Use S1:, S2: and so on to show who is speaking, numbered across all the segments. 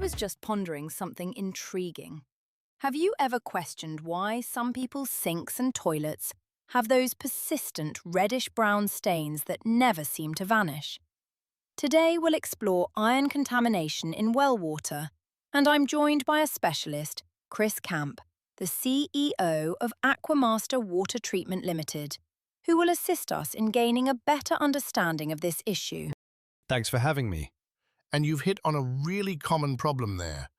S1: was just pondering something intriguing. Have you ever questioned why some people's sinks and toilets have those persistent reddish-brown stains that never seem to vanish? Today we'll explore iron contamination in well water, and I'm joined by a specialist, Chris Camp, the CEO of Aquamaster Water Treatment Limited, who will assist us in gaining a better understanding of this issue.
S2: Thanks for having me.
S3: And you've hit on a really common problem there.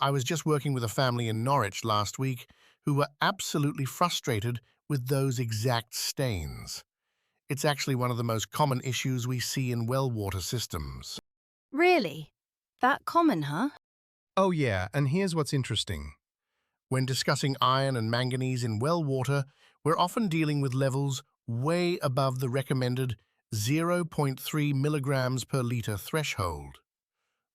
S3: I was just working with a family in Norwich last week who were absolutely frustrated with those exact stains. It's actually one of the most common issues we see in well water systems.
S1: Really? That common, huh?
S2: Oh yeah, and here's what's interesting.
S3: When discussing iron and manganese in well water, we're often dealing with levels way above the recommended 0.3 milligrams per litre threshold.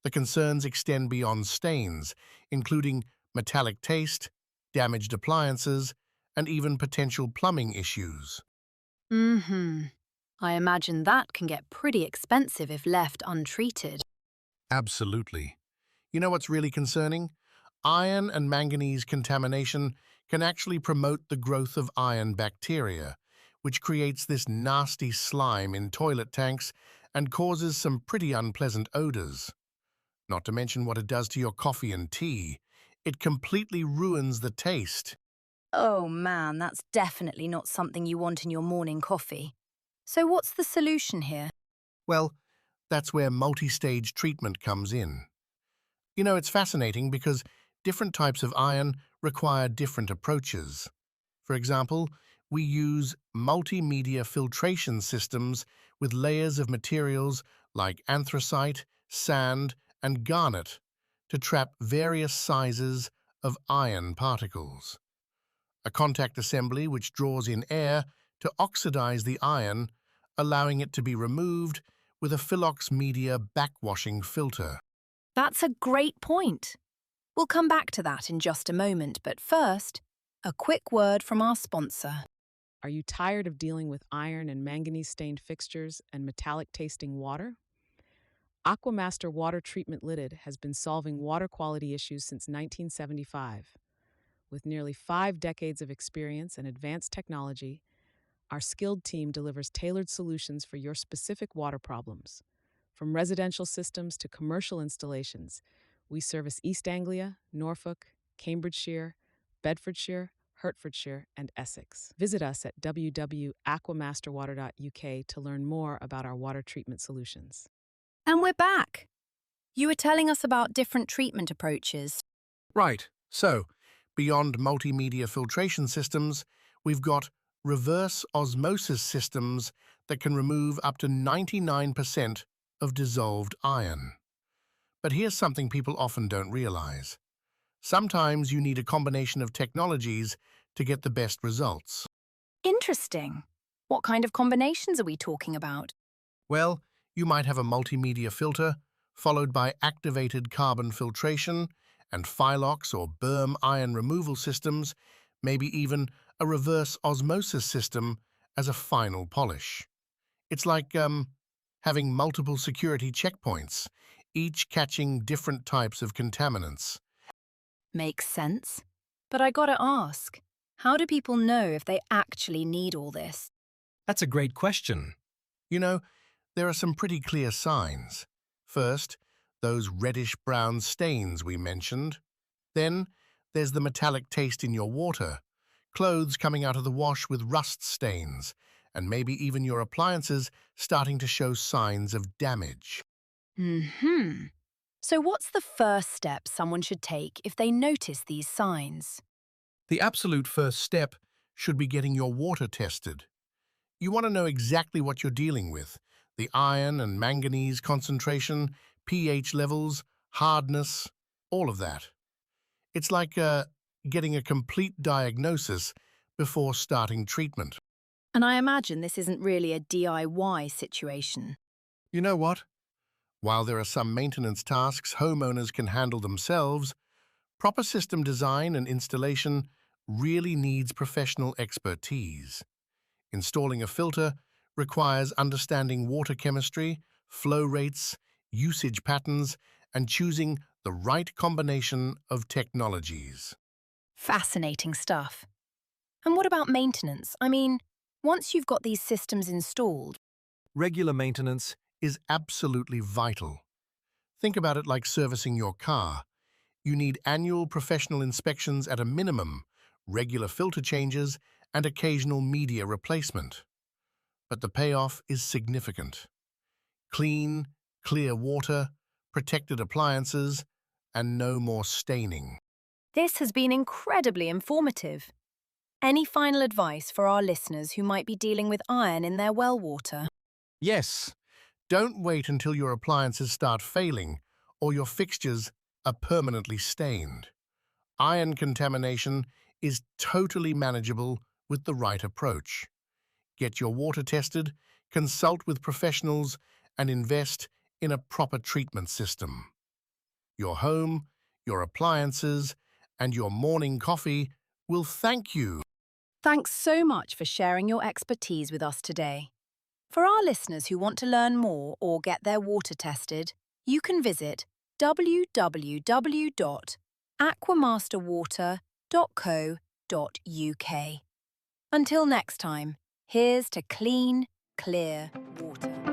S3: The concerns extend beyond stains, including metallic taste, damaged appliances, and even potential plumbing issues.
S1: I imagine that can get pretty expensive if left untreated.
S3: Absolutely. You know what's really concerning? Iron and manganese contamination can actually promote the growth of iron bacteria, which creates this nasty slime in toilet tanks and causes some pretty unpleasant odors. Not to mention what it does to your coffee and tea. It completely ruins the taste.
S1: Oh man, that's definitely not something you want in your morning coffee. So what's the solution here?
S3: Well, that's where multi-stage treatment comes in. It's fascinating because different types of iron require different approaches. For example, we use multimedia filtration systems with layers of materials like anthracite, sand, and garnet to trap various sizes of iron particles. A contact assembly which draws in air to oxidize the iron, allowing it to be removed with a Philox media backwashing filter.
S1: That's a great point. We'll come back to that in just a moment, but first, a quick word from our sponsor.
S4: Are you tired of dealing with iron and manganese-stained fixtures and metallic-tasting water? Aquamaster Water Treatment Limited has been solving water quality issues since 1975. With nearly 5 decades of experience and advanced technology, our skilled team delivers tailored solutions for your specific water problems. From residential systems to commercial installations, we service East Anglia, Norfolk, Cambridgeshire, Bedfordshire, Hertfordshire, and Essex. Visit us at www.aquamasterwater.uk to learn more about our water treatment solutions.
S1: And we're back. You were telling us about different treatment approaches.
S3: Right. So, beyond multimedia filtration systems, we've got reverse osmosis systems that can remove up to 99% of dissolved iron. But here's something people often don't realize. Sometimes you need a combination of technologies to get the best results.
S1: Interesting. What kind of combinations are we talking about?
S3: Well, you might have a multimedia filter, followed by activated carbon filtration and Philox or berm iron removal systems, maybe even a reverse osmosis system as a final polish. It's like having multiple security checkpoints, each catching different types of contaminants.
S1: Makes sense. But I gotta ask, how do people know if they actually need all this?
S2: That's a great question.
S3: There are some pretty clear signs. First, those reddish-brown stains we mentioned. Then, there's the metallic taste in your water, clothes coming out of the wash with rust stains, and maybe even your appliances starting to show signs of damage.
S1: So what's the first step someone should take if they notice these signs?
S3: The absolute first step should be getting your water tested. You want to know exactly what you're dealing with: the iron and manganese concentration, pH levels, hardness, all of that. It's like getting a complete diagnosis before starting treatment.
S1: And I imagine this isn't really a DIY situation.
S3: You know what? While there are some maintenance tasks homeowners can handle themselves, proper system design and installation really needs professional expertise. Installing a filter requires understanding water chemistry, flow rates, usage patterns, and choosing the right combination of technologies.
S1: Fascinating stuff. And what about maintenance? I mean, once you've got these systems installed,
S2: Regular maintenance.
S3: Is absolutely vital. Think about it like servicing your car. You need annual professional inspections at a minimum, regular filter changes, and occasional media replacement. But the payoff is significant. Clean, clear water, protected appliances, and no more staining.
S1: this has been incredibly informative. Any final advice for our listeners who might be dealing with iron in their well water?
S2: Yes.
S3: Don't wait until your appliances start failing or your fixtures are permanently stained. Iron contamination is totally manageable with the right approach. Get your water tested, consult with professionals, and invest in a proper treatment system. Your home, your appliances, and your morning coffee will thank you.
S1: Thanks so much for sharing your expertise with us today. For our listeners who want to learn more or get their water tested, you can visit www.aquamasterwater.co.uk. Until next time, here's to clean, clear water.